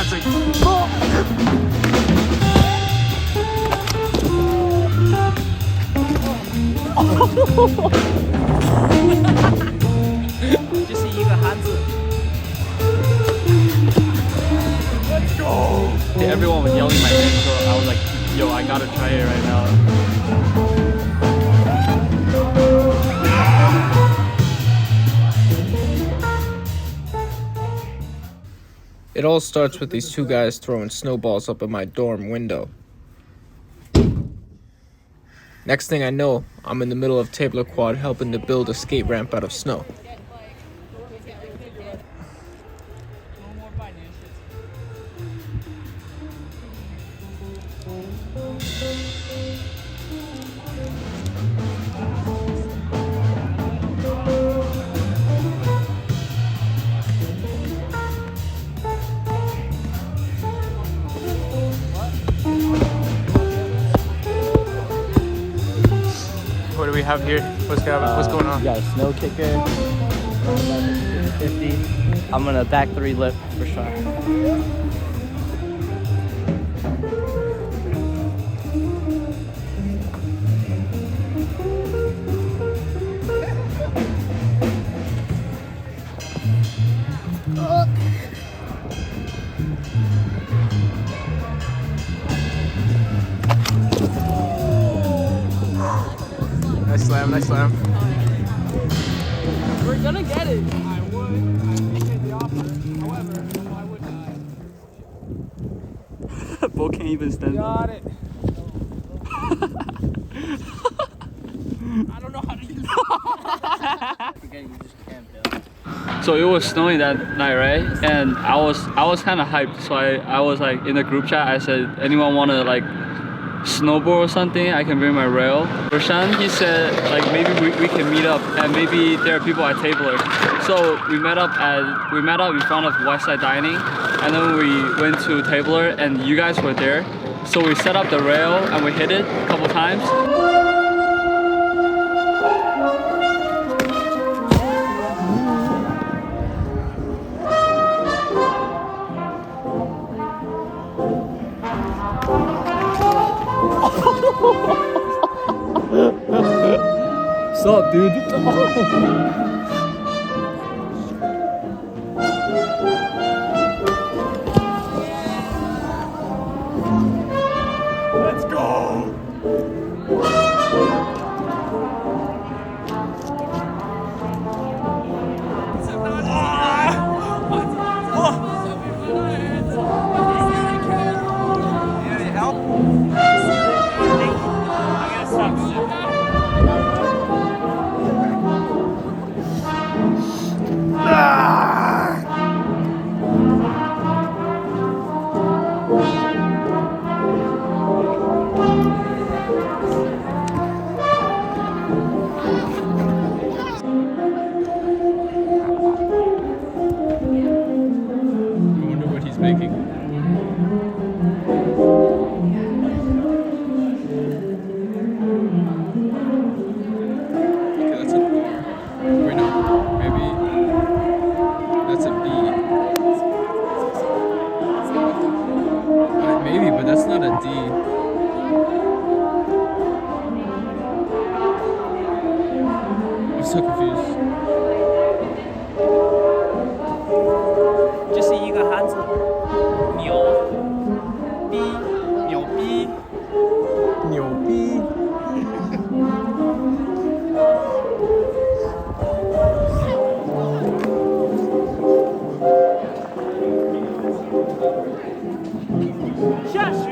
that's a...就是一个汉字。 Let's go! Everyone was yelling my name, so I was like, yo, I gotta try it right now. It all starts with these two guys throwing snowballs up at my dorm window. Next thing I know, I'm in the middle of Tabler Quad helping to build a skate ramp out of snow. What do we have here? What's going on? We got a snow kicker. 50. I'm gonna back 3 lip for sure. Nice slam. We're gonna get it. I would. I appreciate the offer. However, I would not. Bo can't even stand up. Got it. I don't know how to use it. So it was snowing that night, right? And I was kind of hyped. So I was like in the group chat. I said, anyone want to like snowboard or something? I can bring my rail. Roshan, he said like maybe we can meet up and maybe there are people at Tabler. So we met up in front of Westside Dining and then we went to Tabler and you guys were there. So we set up the rail and we hit it a couple times. What's up, dude? Let's go! Making. Okay, that's an R. Wait, no. Maybe that's a B. Maybe, but that's not a D. I'm so confused. 这是一个汉字，牛逼，牛逼。牛逼。下雪。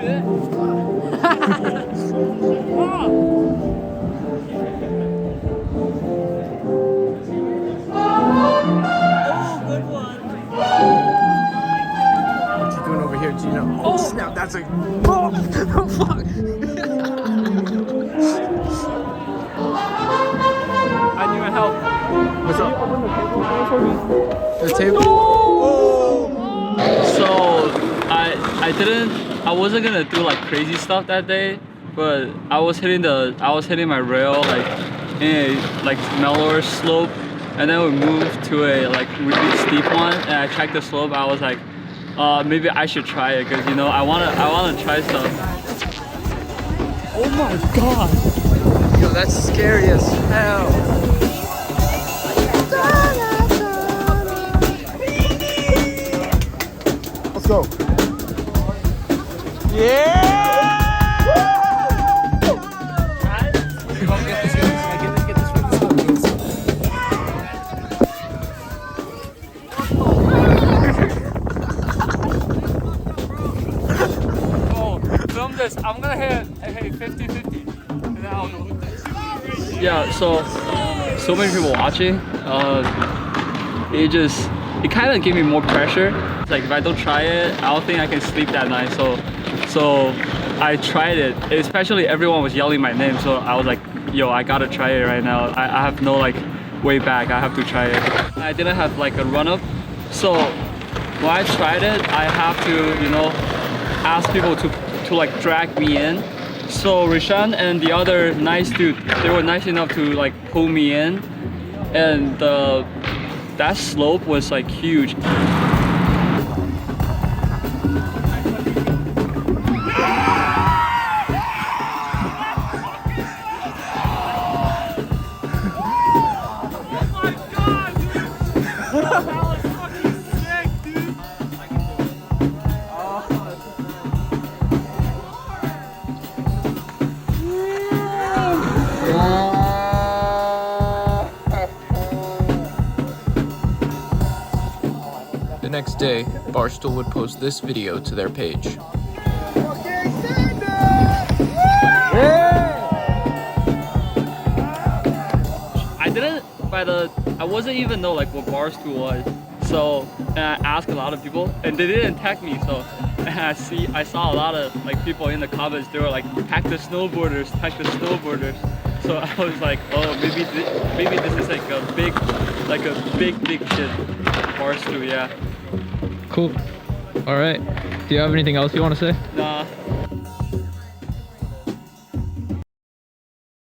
What you doing over here, Gino? Oh snap! That's a oh fuck! I need your help. What's up? Open the table for me. The table. So I wasn't gonna do like crazy stuff that day, but I was hitting my rail like in a like mellower slope, and then we moved to a like really steep one, and I checked the slope. I was like, maybe I should try it because you know I wanna try stuff. Oh my god! Yo, that's scary as hell. Let's go. Oh, film this. I'm gonna hit 50-50. Yeah, so many people watching. It kind of gave me more pressure. It's like if I don't try it, I don't think I can sleep that night. So I tried it. Especially everyone was yelling my name, so I was like, yo, I gotta try it right now. I have no like way back. I have to try it. I didn't have like a run up, so when I tried it, I have to, you know, ask people to like drag me in. So Rishan and the other nice dude, they were nice enough to like pull me in, and that slope was like huge. The next day, Barstool would post this video to their page. I wasn't even know like what Barstool was. So and I asked a lot of people and they didn't tag me. So and I saw a lot of like people in the comments. They were like, tag the snowboarders, tag the snowboarders. So I was like, oh, maybe this is like a big shit. Barstool, yeah. Cool. All right. Do you have anything else you want to say? Nah.